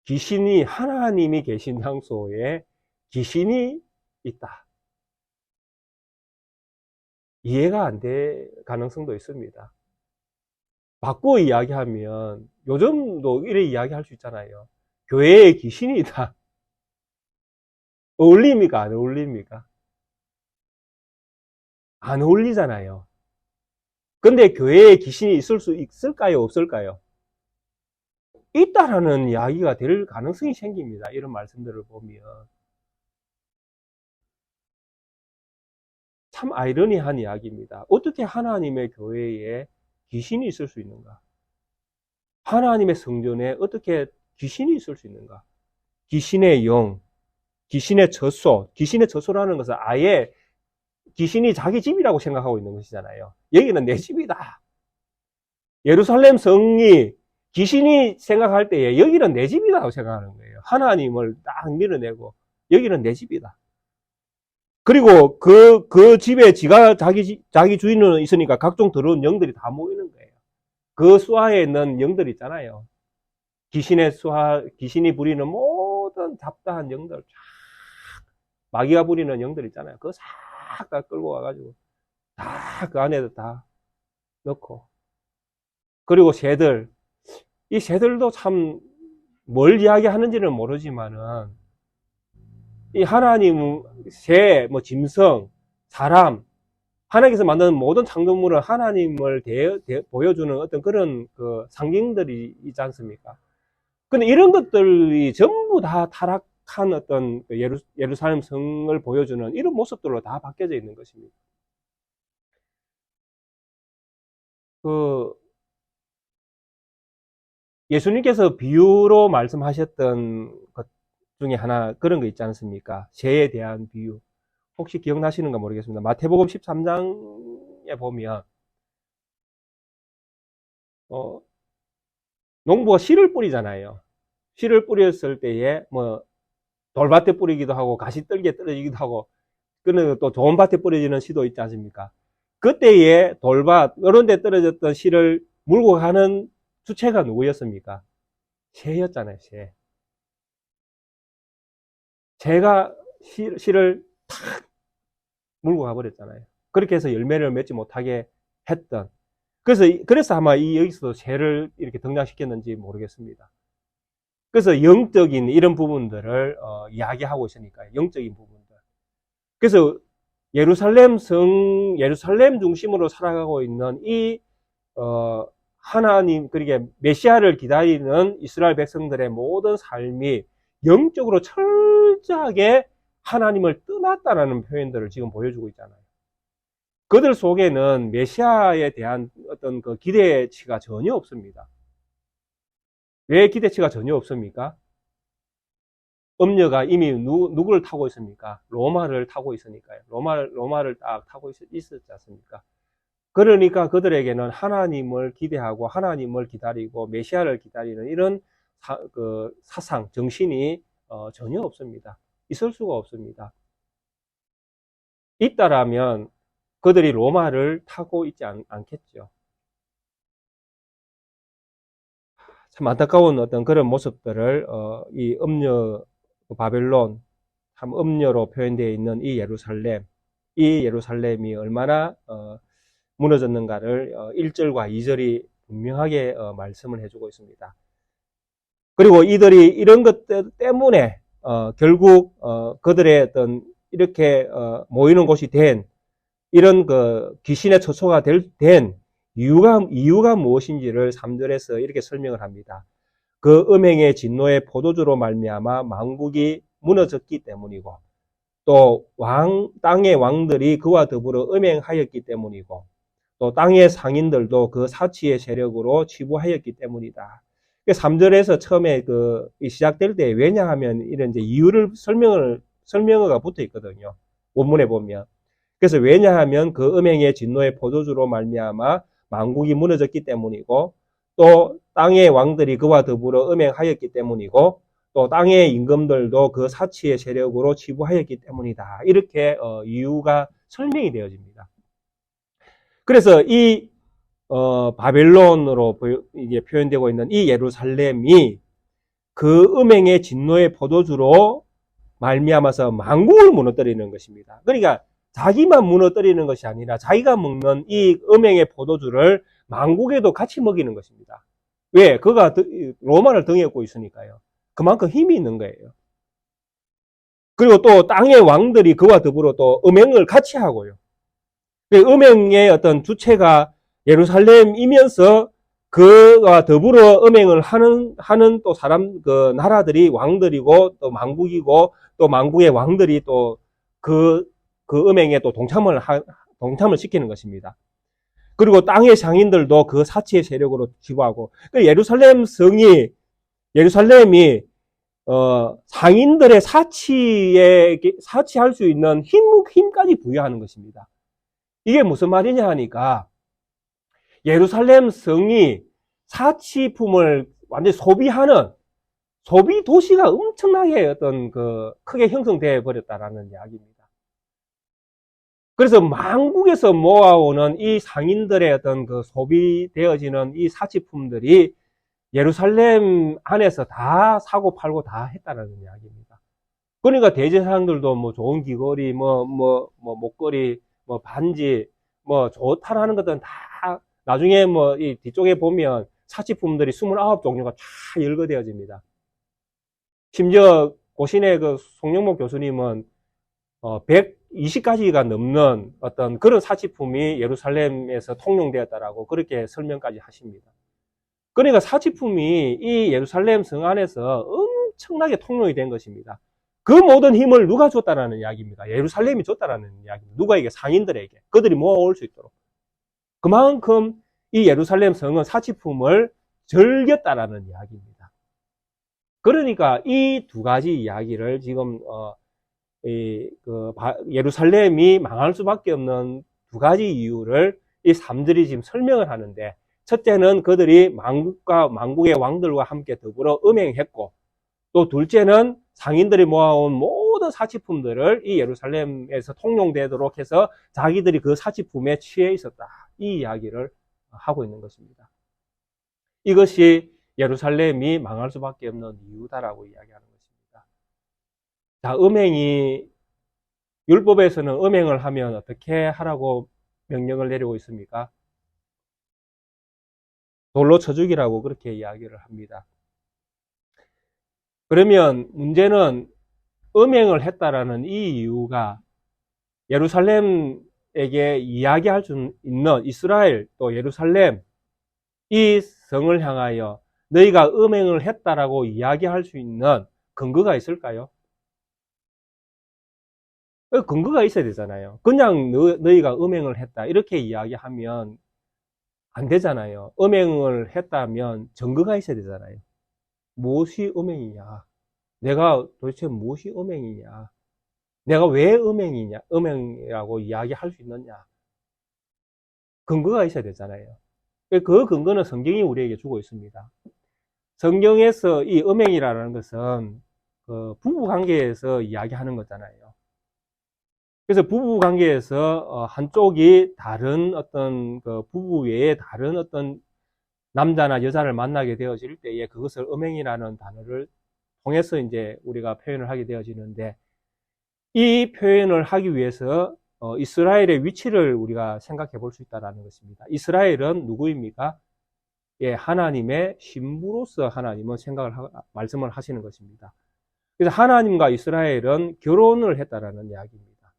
귀신이, 하나님이 계신 장소에 귀신이 있다. 이해가 안 될 가능성도 있습니다. 바꾸어 이야기하면 요즘도 이래 이야기할 수 있잖아요. 교회에 귀신이 있다. 어울립니까? 안 어울립니까? 안 어울리잖아요. 근데 교회에 귀신이 있을 수 있을까요? 없을까요? 있다라는 이야기가 될 가능성이 생깁니다. 이런 말씀들을 보면. 참 아이러니한 이야기입니다. 어떻게 하나님의 교회에 귀신이 있을 수 있는가? 하나님의 성전에 어떻게 귀신이 있을 수 있는가? 귀신의 영, 귀신의 젖소, 귀신의 젖소라는 것은 아예 귀신이 자기 집이라고 생각하고 있는 것이잖아요. 여기는 내 집이다. 예루살렘 성이 귀신이 생각할 때에 여기는 내 집이라고 생각하는 거예요. 하나님을 딱 밀어내고 여기는 내 집이다. 그리고 그 집에 자기 주인은 있으니까 각종 더러운 영들이 다 모이는 거예요. 그 수하에 있는 영들 있잖아요. 귀신이 부리는 모든 잡다한 영들, 마귀가 부리는 영들 있잖아요. 그거 싹 다 끌고 와가지고 다 그 안에 다 넣고. 그리고 새들, 이 새들도 참 뭘 이야기하는지는 모르지만은 이 하나님, 새, 뭐 짐승, 사람, 하나님께서 만든 모든 창조물은 하나님을 보여주는 어떤 그런 그 상징들이 있지 않습니까? 근데 이런 것들이 전부 다 타락한 어떤 예루살렘 성을 보여주는 이런 모습들로 다 바뀌어져 있는 것입니다. 그 예수님께서 비유로 말씀하셨던 것 중에 하나 그런 거 있지 않습니까? 새에 대한 비유. 혹시 기억나시는가 모르겠습니다. 마태복음 13장에 보면 농부가 씨를 뿌리잖아요. 씨를 뿌렸을 때에 뭐 돌밭에 뿌리기도 하고 가시떨기에 떨어지기도 하고 그는 또 좋은 밭에 뿌려지는 씨도 있지 않습니까? 그때에 돌밭 이런 데 떨어졌던 씨를 물고 가는 주체가 누구였습니까? 새였잖아요. 새. 새가 씨를 탁 물고 가버렸잖아요. 그렇게 해서 열매를 맺지 못하게 했던. 그래서 아마 여기서도 새를 이렇게 등장시켰는지 모르겠습니다. 그래서 영적인 이런 부분들을 이야기하고 있으니까요. 영적인 부분들. 그래서 예루살렘 중심으로 살아가고 있는 이 하나님, 그러니까 메시아를 기다리는 이스라엘 백성들의 모든 삶이 영적으로 철저하게 하나님을 떠났다라는 표현들을 지금 보여주고 있잖아요. 그들 속에는 메시아에 대한 어떤 그 기대치가 전혀 없습니다. 왜 기대치가 전혀 없습니까? 음녀가 이미 누구를 타고 있습니까? 로마를 타고 있으니까요. 로마를 딱 타고 있었지 않습니까? 그러니까 그들에게는 하나님을 기대하고 하나님을 기다리고 메시아를 기다리는 이런 사상, 정신이 전혀 없습니다. 있을 수가 없습니다. 있다라면 그들이 로마를 타고 있지 않겠죠. 참 안타까운 어떤 그런 모습들을 이 음녀 바벨론, 참 음녀로 표현되어 있는 이 예루살렘이 얼마나 무너졌는가를 1절과 2절이 분명하게 말씀을 해주고 있습니다. 그리고 이들이 이런 것 때문에 결국 그들의 어떤 이렇게 모이는 곳이 된 이런 그 귀신의 처소가 된 이유가 무엇인지를 3절에서 이렇게 설명을 합니다. 그 음행의 진노의 포도주로 말미암아 만국이 무너졌기 때문이고, 또 땅의 왕들이 그와 더불어 음행하였기 때문이고, 또 땅의 상인들도 그 사치의 세력으로 치부하였기 때문이다. 3절에서 처음에 시작될 때 왜냐하면 이런 이제 이유를 설명어가 붙어 있거든요. 원문에 보면. 그래서 왜냐하면 그 음행의 진노의 포도주로 말미암아 만국이 무너졌기 때문이고, 또 땅의 왕들이 그와 더불어 음행하였기 때문이고, 또 땅의 임금들도 그 사치의 세력으로 치부하였기 때문이다. 이렇게 이유가 설명이 되어집니다. 그래서 이 바벨론으로 이게 표현되고 있는 이 예루살렘이 그 음행의 진노의 포도주로 말미암아서 만국을 무너뜨리는 것입니다. 그러니까 자기만 무너뜨리는 것이 아니라 자기가 먹는 이 음행의 포도주를 만국에도 같이 먹이는 것입니다. 왜? 그가 로마를 등에 업고 있으니까요. 그만큼 힘이 있는 거예요. 그리고 또 땅의 왕들이 그와 더불어 또 음행을 같이 하고요. 음행의 어떤 주체가 예루살렘이면서 그와 더불어 음행을 하는 또 나라들이 왕들이고 또 만국이고 또 만국의 왕들이 또 그 음행에 또 동참을 시키는 것입니다. 그리고 땅의 상인들도 그 사치의 세력으로 지배하고, 예루살렘이 상인들의 사치할 수 있는 힘까지 부여하는 것입니다. 이게 무슨 말이냐 하니까, 예루살렘 성이 사치품을 완전히 소비하는 소비 도시가 엄청나게 크게 형성되어 버렸다라는 이야기입니다. 그래서 만국에서 모아오는 이 상인들의 어떤 소비되어지는 이 사치품들이 예루살렘 안에서 다 사고 팔고 다 했다라는 이야기입니다. 그러니까 대제사장들도 뭐 좋은 귀걸이, 목걸이, 반지, 좋다라는 것들은 다 나중에 이 뒤쪽에 보면 사치품들이 29종류가 다 열거되어집니다. 심지어 고신의 송영목 교수님은 120가지가 넘는 어떤 그런 사치품이 예루살렘에서 통용되었다라고 그렇게 설명까지 하십니다. 그러니까 사치품이 이 예루살렘 성 안에서 엄청나게 통용이 된 것입니다. 그 모든 힘을 누가 줬다라는 이야기입니다. 예루살렘이 줬다라는 이야기입니다. 누가에게? 상인들에게. 그들이 모아올 수 있도록. 그만큼 이 예루살렘 성은 사치품을 즐겼다라는 이야기입니다. 그러니까 이 두 가지 이야기를 지금 예루살렘이 망할 수밖에 없는 두 가지 이유를 이 3절이 지금 설명을 하는데, 첫째는 그들이 만국의 왕들과 함께 더불어 음행했고, 또 둘째는 상인들이 모아온 모든 사치품들을 이 예루살렘에서 통용되도록 해서 자기들이 그 사치품에 취해 있었다. 이 이야기를 하고 있는 것입니다. 이것이 예루살렘이 망할 수밖에 없는 이유다라고 이야기하는 것입니다. 자, 율법에서는 음행을 하면 어떻게 하라고 명령을 내리고 있습니까? 돌로 쳐 죽이라고 그렇게 이야기를 합니다. 그러면 문제는 음행을 했다라는 이 이유가 예루살렘에게 이야기할 수 있는 이스라엘 또 예루살렘 이 성을 향하여 너희가 음행을 했다라고 이야기할 수 있는 근거가 있을까요? 근거가 있어야 되잖아요. 그냥 너희가 음행을 했다 이렇게 이야기하면 안 되잖아요. 음행을 했다면 증거가 있어야 되잖아요. 무엇이 음행이냐? 내가 도대체 무엇이 음행이냐? 내가 왜 음행이라고 이야기할 수 있느냐? 근거가 있어야 되잖아요. 그 근거는 성경이 우리에게 주고 있습니다. 성경에서 이 음행이라는 것은 부부 관계에서 이야기하는 거잖아요. 그래서 부부 관계에서 한쪽이 다른 어떤 부부 외에 다른 어떤 남자나 여자를 만나게 되어질 때에 그것을 음행이라는 단어를 통해서 이제 우리가 표현을 하게 되어지는데, 이 표현을 하기 위해서 이스라엘의 위치를 우리가 생각해 볼 수 있다는 것입니다. 이스라엘은 누구입니까? 예, 하나님의 신부로서 하나님은 말씀을 하시는 것입니다. 그래서 하나님과 이스라엘은 결혼을 했다라는 이야기입니다.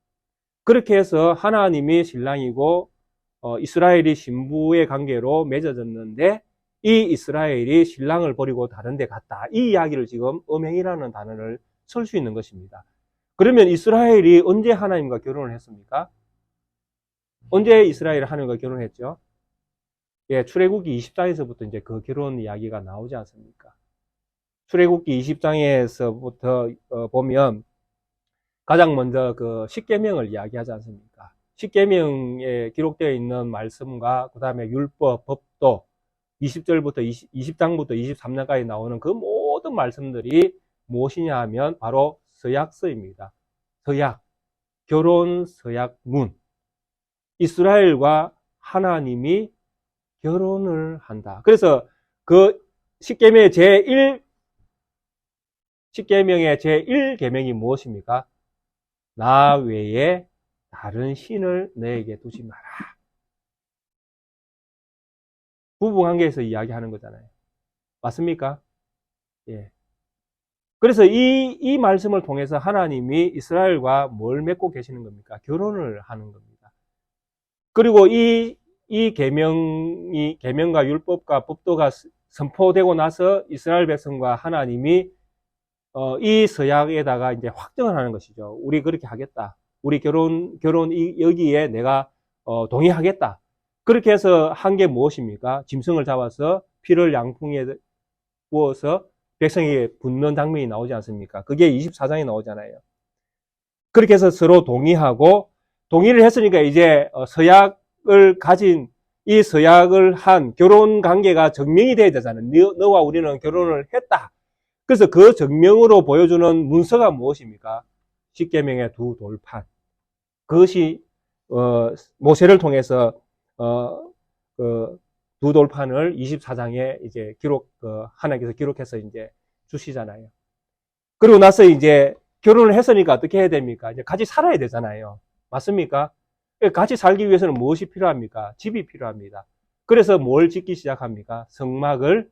그렇게 해서 하나님이 신랑이고 이스라엘이 신부의 관계로 맺어졌는데, 이 이스라엘이 신랑을 버리고 다른 데 갔다. 이 이야기를 지금 음행이라는 단어를 쓸 수 있는 것입니다. 그러면 이스라엘이 언제 하나님과 결혼을 했습니까? 언제 이스라엘이 하나님과 결혼했죠? 예, 출애굽기 20장에서부터 이제 그 결혼 이야기가 나오지 않습니까? 출애굽기 20장에서부터 보면 가장 먼저 그 십계명을 이야기하지 않습니까? 십계명에 기록되어 있는 말씀과 그 다음에 율법, 법도 20장부터 23장까지 나오는 그 모든 말씀들이 무엇이냐 하면 바로 서약서입니다. 서약, 결혼 서약문. 이스라엘과 하나님이 결혼을 한다. 그래서 그 십계명의 제1계명이 무엇입니까? 나 외에 다른 신을 너에게 두지 마라. 부부관계에서 이야기하는 거잖아요. 맞습니까? 예. 그래서 이 말씀을 통해서 하나님이 이스라엘과 뭘 맺고 계시는 겁니까? 결혼을 하는 겁니다. 그리고 이 계명과 율법과 법도가 선포되고 나서 이스라엘 백성과 하나님이 이 서약에다가 이제 확정을 하는 것이죠. 우리 그렇게 하겠다. 우리 결혼 여기에 내가 동의하겠다. 그렇게 해서 한 게 무엇입니까? 짐승을 잡아서 피를 양풍에 부어서 백성에게 붓는 장면이 나오지 않습니까? 그게 24장에 나오잖아요. 그렇게 해서 서로 동의하고, 동의를 했으니까 이제 서약을 가진 이 서약을 한 결혼 관계가 증명이 돼야 되잖아요. 너와 우리는 결혼을 했다. 그래서 그 증명으로 보여주는 문서가 무엇입니까? 십계명의 두 돌판. 그것이 모세를 통해서 두 돌판을 24장에 이제 하나님께서 기록해서 이제 주시잖아요. 그리고 나서 이제 결혼을 했으니까 어떻게 해야 됩니까? 이제 같이 살아야 되잖아요. 맞습니까? 같이 살기 위해서는 무엇이 필요합니까? 집이 필요합니다. 그래서 뭘 짓기 시작합니까? 성막을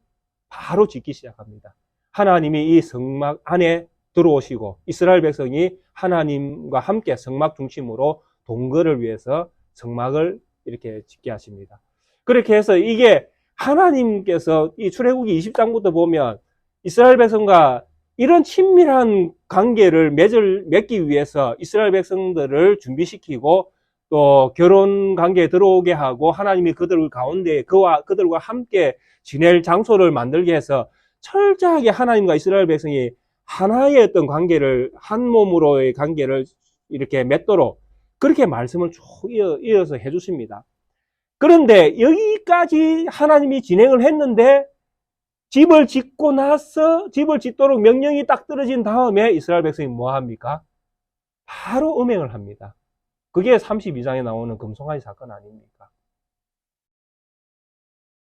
바로 짓기 시작합니다. 하나님이 이 성막 안에 들어오시고 이스라엘 백성이 하나님과 함께 성막 중심으로 동거를 위해서 성막을 이렇게 짓게 하십니다. 그렇게 해서 이게 하나님께서 이 출애굽기 20장부터 보면 이스라엘 백성과 이런 친밀한 관계를 맺기 위해서 이스라엘 백성들을 준비시키고 또 결혼 관계에 들어오게 하고 하나님이 그들 가운데 그들과 함께 지낼 장소를 만들게 해서 철저하게 하나님과 이스라엘 백성이 하나의 어떤 관계를, 한 몸으로의 관계를 이렇게 맺도록 그렇게 말씀을 쭉 이어서 해주십니다. 그런데 여기까지 하나님이 진행을 했는데 집을 짓고 나서 집을 짓도록 명령이 딱 떨어진 다음에 이스라엘 백성이 뭐 합니까? 바로 음행을 합니다. 그게 32장에 나오는 금송아지 사건 아닙니까?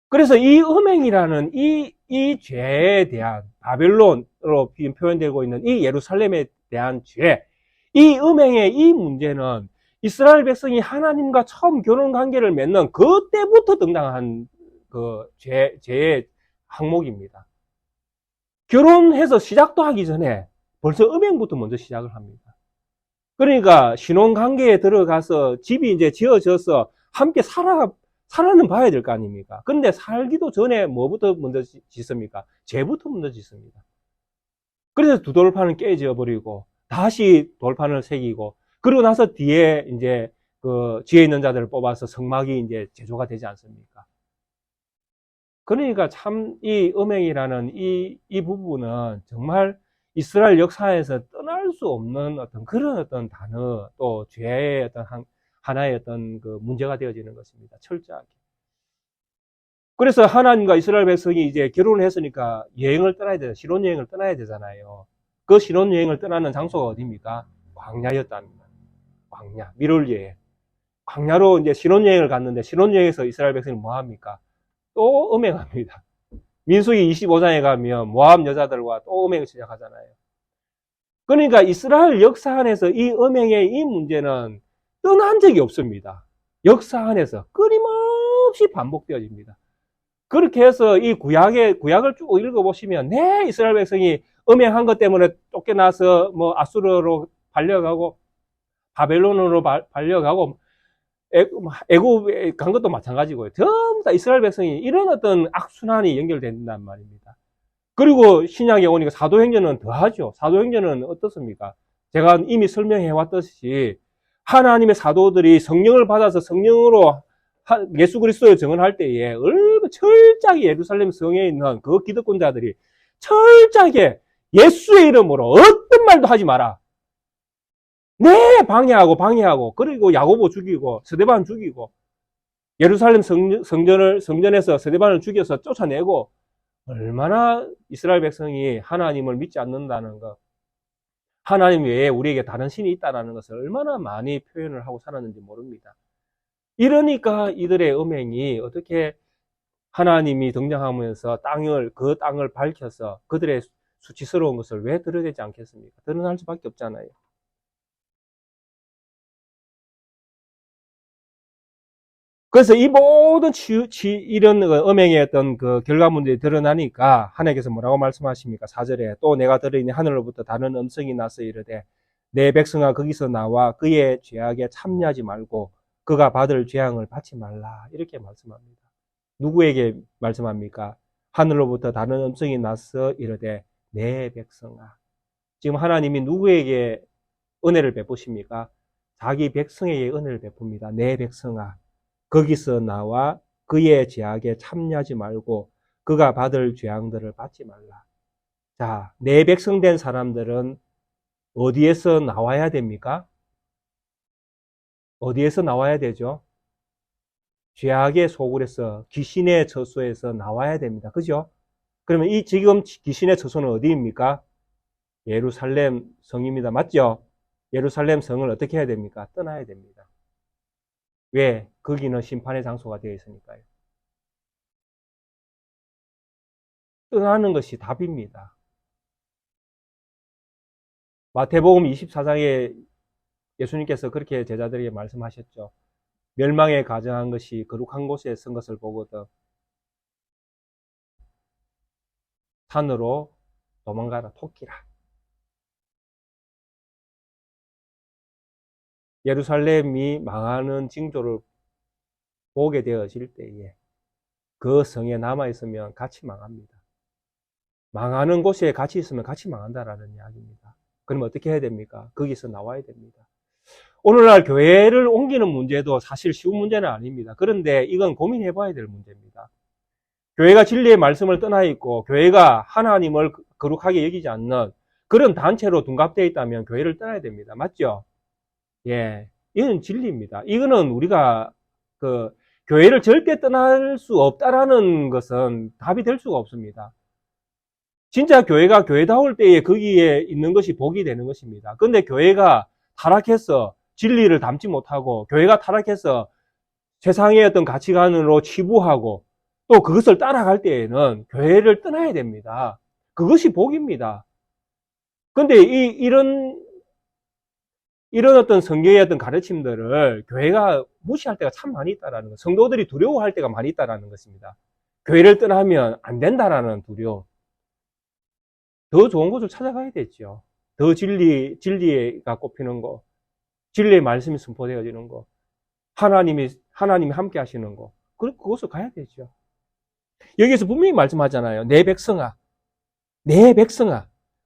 그래서 이 음행이라는 이 죄에 대한 바벨론으로 표현되고 있는 이 예루살렘에 대한 죄, 이 음행의 이 문제는 이스라엘 백성이 하나님과 처음 결혼 관계를 맺는 그때부터 등장한 그 죄의 항목입니다. 결혼해서 시작도 하기 전에 벌써 음행부터 먼저 시작을 합니다. 그러니까 신혼관계에 들어가서 집이 이제 지어져서 함께 살아는 봐야 될 거 아닙니까? 근데 살기도 전에 뭐부터 먼저 짓습니까? 죄부터 먼저 짓습니다. 그래서 두 돌판을 깨져버리고 다시 돌판을 새기고 그리고 나서 뒤에 이제 그 지혜 있는 자들을 뽑아서 성막이 이제 제조가 되지 않습니까? 그러니까 참 이 음행이라는 이 부분은 정말 이스라엘 역사에서 떠날 수 없는 어떤 그런 어떤 단어 또 죄의 어떤 하나의 어떤 그 문제가 되어지는 것입니다. 철저하게. 그래서 하나님과 이스라엘 백성이 이제 결혼을 했으니까 여행을 떠나야 되잖아요. 신혼여행을 떠나야 되잖아요. 그 신혼여행을 떠나는 장소가 어디입니까? 광야였답니다. 광야, 미룰여행. 광야로 이제 신혼여행을 갔는데 신혼여행에서 이스라엘 백성이 뭐 합니까? 또 음행합니다. 민수기 25장에 가면 모압 여자들과 또 음행을 시작하잖아요. 그러니까 이스라엘 역사 안에서 이 음행의 이 문제는 떠난 적이 없습니다. 역사 안에서 끊임없이 반복되어집니다. 그렇게 해서 이 구약을 쭉 읽어보시면, 네, 이스라엘 백성이 음행한 것 때문에 쫓겨나서 뭐 아수르로 발려가고, 바벨론으로 발려가고, 애굽에 간 것도 마찬가지고요. 전부 다 이스라엘 백성이 이런 어떤 악순환이 연결된단 말입니다. 그리고 신약에 오니까 사도행전은 더하죠. 사도행전은 어떻습니까? 제가 이미 설명해 왔듯이 하나님의 사도들이 성령을 받아서 성령으로 예수 그리스도를 증언할 때에 얼마나 철저하게 예루살렘 성에 있는 그 기득권자들이 철저하게 예수의 이름으로 어떤 말도 하지 마라. 네, 방해하고 그리고 야고보 죽이고 스데반 죽이고 예루살렘 성전에서 스데반을 죽여서 쫓아내고, 얼마나 이스라엘 백성이 하나님을 믿지 않는다는 것, 하나님 외에 우리에게 다른 신이 있다는 것을 얼마나 많이 표현을 하고 살았는지 모릅니다. 이러니까 이들의 음행이 어떻게 하나님이 등장하면서 그 땅을 밝혀서 그들의 수치스러운 것을 왜 드러내지 않겠습니까? 드러날 수밖에 없잖아요. 그래서 이 모든 이런 음행의 어떤 그 결과물들이 드러나니까 하나님께서 뭐라고 말씀하십니까? 4절에 또 내가 들으니 하늘로부터 다른 음성이 나서 이르되 내 백성아 거기서 나와 그의 죄악에 참여하지 말고 그가 받을 재앙을 받지 말라. 이렇게 말씀합니다. 누구에게 말씀합니까? 하늘로부터 다른 음성이 나서 이르되 내 백성아. 지금 하나님이 누구에게 은혜를 베푸십니까? 자기 백성에게 은혜를 베풉니다. 내 백성아. 거기서 나와 그의 죄악에 참여하지 말고 그가 받을 재앙들을 받지 말라. 자, 내 백성 된 사람들은 어디에서 나와야 됩니까? 어디에서 나와야 되죠? 죄악의 소굴에서, 귀신의 저소에서 나와야 됩니다. 그죠? 그러면 이 지금 귀신의 저소는 어디입니까? 예루살렘 성입니다. 맞죠? 예루살렘 성을 어떻게 해야 됩니까? 떠나야 됩니다. 왜? 거기는 심판의 장소가 되어 있으니까요. 떠나는 것이 답입니다. 마태복음 24장에 예수님께서 그렇게 제자들에게 말씀하셨죠. 멸망에 가정한 것이 거룩한 곳에 쓴 것을 보거든 산으로 도망가라, 토끼라. 예루살렘이 망하는 징조를 보게 되어질 때에 그 성에 남아있으면 같이 망합니다. 망하는 곳에 같이 있으면 같이 망한다라는 이야기입니다. 그럼 어떻게 해야 됩니까? 거기서 나와야 됩니다. 오늘날 교회를 옮기는 문제도 사실 쉬운 문제는 아닙니다. 그런데 이건 고민해 봐야 될 문제입니다. 교회가 진리의 말씀을 떠나 있고 교회가 하나님을 거룩하게 여기지 않는 그런 단체로 둔갑되어 있다면 교회를 떠나야 됩니다. 맞죠? 예, 이건 진리입니다. 이거는 우리가 교회를 절대 떠날 수 없다라는 것은 답이 될 수가 없습니다. 진짜 교회가 교회다울 때에 거기에 있는 것이 복이 되는 것입니다. 근데 교회가 타락해서 진리를 담지 못하고 교회가 타락해서 세상의 어떤 가치관으로 치부하고 또 그것을 따라갈 때에는 교회를 떠나야 됩니다. 그것이 복입니다. 근데 이런 어떤 성경의 어떤 가르침들을 교회가 무시할 때가 참 많이 있다라는 것, 성도들이 두려워할 때가 많이 있다라는 것입니다. 교회를 떠나면 안 된다라는 두려움. 더 좋은 곳을 찾아가야 되죠. 더 진리가 꼽히는 거, 진리의 말씀이 선포되어지는 거, 하나님이 함께 하시는 거, 그곳을 가야 되죠. 여기서 분명히 말씀하잖아요. 내 백성아,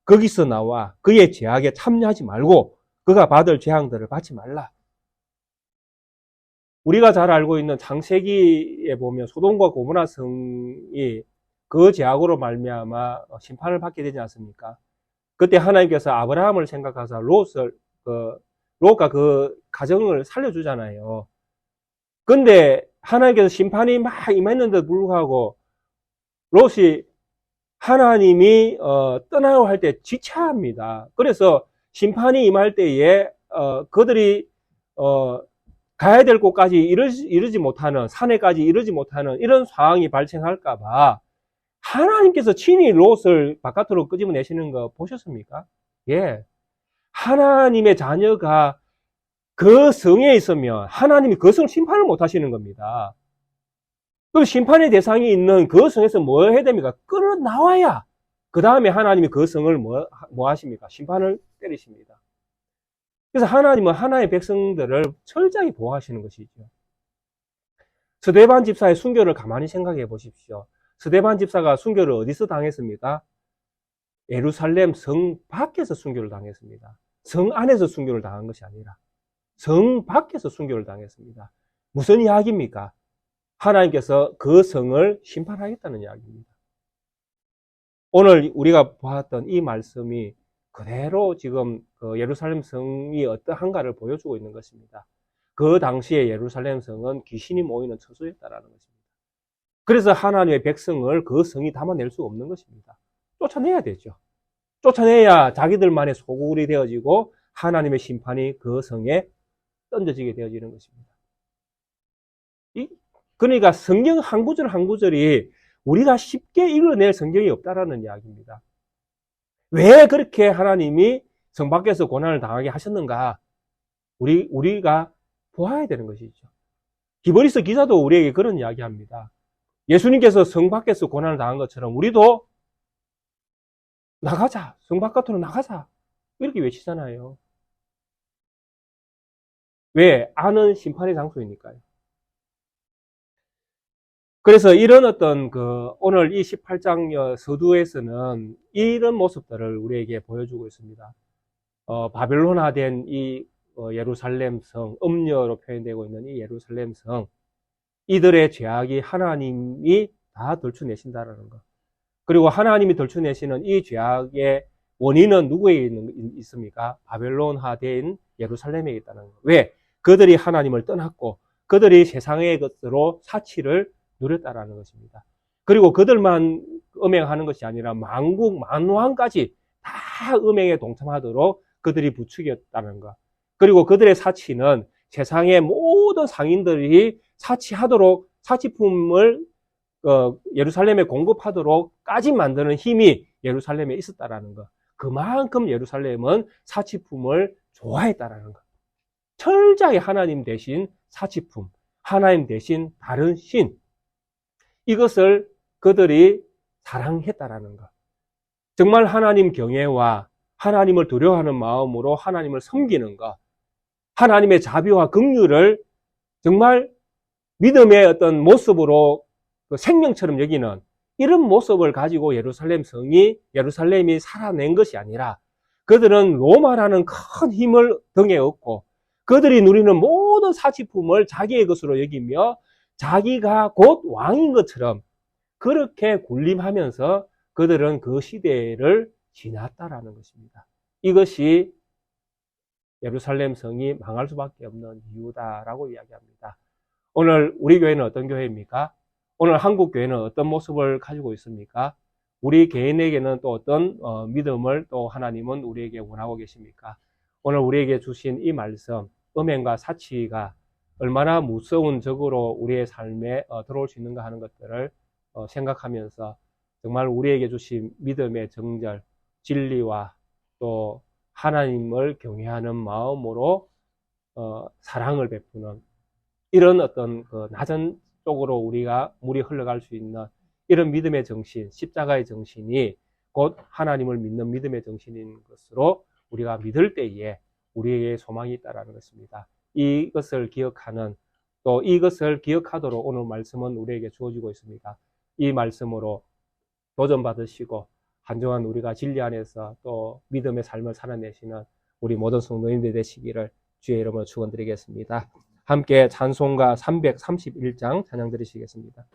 거기서 나와 그의 죄악에 참여하지 말고 그가 받을 재앙들을 받지 말라. 우리가 잘 알고 있는 창세기에 보면 소돔과 고모라 성이 그 죄악으로 말미암아 심판을 받게 되지 않습니까? 그때 하나님께서 아브라함을 생각하사 롯과 그 가정을 살려주잖아요. 근데 하나님께서 심판이 막 임했는데도 불구하고 롯이 하나님이 떠나려 할 때 지체합니다. 그래서 심판이 임할 때에 그들이 가야 될 곳까지 이르지 못하는, 산에까지 이르지 못하는 이런 상황이 발생할까봐 하나님께서 친히 롯을 바깥으로 끄집어내시는 거 보셨습니까? 예. 하나님의 자녀가 그 성에 있으면 하나님이 그 성 심판을 못 하시는 겁니다. 그럼 심판의 대상이 있는 그 성에서 뭐 해야 됩니까? 끌어 나와야 그 다음에 하나님이 그 성을 뭐 하십니까? 심판을 때리십니다. 그래서 하나님은 하나의 백성들을 철저히 보호하시는 것이죠. 스데반 집사의 순교를 가만히 생각해 보십시오. 스데반 집사가 순교를 어디서 당했습니까? 예루살렘 성 밖에서 순교를 당했습니다. 성 안에서 순교를 당한 것이 아니라 성 밖에서 순교를 당했습니다. 무슨 이야기입니까? 하나님께서 그 성을 심판하겠다는 이야기입니다. 오늘 우리가 보았던 이 말씀이 그대로 지금 그 예루살렘 성이 어떠한가를 보여주고 있는 것입니다. 그 당시에 예루살렘 성은 귀신이 모이는 처소였다라는 것입니다. 그래서 하나님의 백성을 그 성이 담아낼 수 없는 것입니다. 쫓아내야 되죠. 쫓아내야 자기들만의 소굴이 되어지고 하나님의 심판이 그 성에 던져지게 되어지는 것입니다. 그러니까 성경 한 구절 한 구절이 우리가 쉽게 읽어낼 성경이 없다라는 이야기입니다. 왜 그렇게 하나님이 성 밖에서 고난을 당하게 하셨는가? 우리가 보아야 되는 것이죠. 히브리서 기자도 우리에게 그런 이야기합니다. 예수님께서 성 밖에서 고난을 당한 것처럼 우리도 나가자, 성 바깥으로 나가자, 이렇게 외치잖아요. 왜? 아는 심판의 장소이니까요. 그래서 이런 어떤 오늘 이 18장 서두에서는 이런 모습들을 우리에게 보여주고 있습니다. 바벨론화된 이 예루살렘 성, 음녀로 표현되고 있는 이 예루살렘 성, 이들의 죄악이 하나님이 다 덜추내신다라는 것. 그리고 하나님이 덜추내시는 이 죄악의 원인은 누구에게 있습니까? 바벨론화된 예루살렘에 있다는 것. 왜? 그들이 하나님을 떠났고 그들이 세상의 것으로 사치를 누렸다라는 것입니다. 그리고 그들만 음행하는 것이 아니라 만국 만왕까지 다 음행에 동참하도록 그들이 부추겼다는 것. 그리고 그들의 사치는 세상의 모든 상인들이 사치하도록 사치품을 예루살렘에 공급하도록까지 만드는 힘이 예루살렘에 있었다라는 것. 그만큼 예루살렘은 사치품을 좋아했다라는 것. 철저히 하나님 대신 사치품, 하나님 대신 다른 신, 이것을 그들이 사랑했다라는 것. 정말 하나님 경외와 하나님을 두려워하는 마음으로 하나님을 섬기는 것, 하나님의 자비와 긍휼을 정말 믿음의 어떤 모습으로 생명처럼 여기는 이런 모습을 가지고 예루살렘이 살아낸 것이 아니라 그들은 로마라는 큰 힘을 등에 업고 그들이 누리는 모든 사치품을 자기의 것으로 여기며 자기가 곧 왕인 것처럼 그렇게 군림하면서 그들은 그 시대를 지났다라는 것입니다. 이것이 예루살렘 성이 망할 수밖에 없는 이유다라고 이야기합니다. 오늘 우리 교회는 어떤 교회입니까? 오늘 한국 교회는 어떤 모습을 가지고 있습니까? 우리 개인에게는 또 어떤 믿음을 또 하나님은 우리에게 원하고 계십니까? 오늘 우리에게 주신 이 말씀, 음행과 사치가 얼마나 무서운 적으로 우리의 삶에 들어올 수 있는가 하는 것들을 생각하면서 정말 우리에게 주신 믿음의 정절, 진리와 또 하나님을 경외하는 마음으로 사랑을 베푸는 이런 어떤 낮은 쪽으로 우리가 물이 흘러갈 수 있는 이런 믿음의 정신, 십자가의 정신이 곧 하나님을 믿는 믿음의 정신인 것으로 우리가 믿을 때에 우리에게 소망이 있다는 것입니다. 이것을 기억하는 또 이것을 기억하도록 오늘 말씀은 우리에게 주어지고 있습니다. 이 말씀으로 도전받으시고 한동안 우리가 진리 안에서 또 믿음의 삶을 살아내시는 우리 모든 성도님들 되시기를 주의 이름으로 축원드리겠습니다. 함께 찬송가 331장 찬양 드리시겠습니다.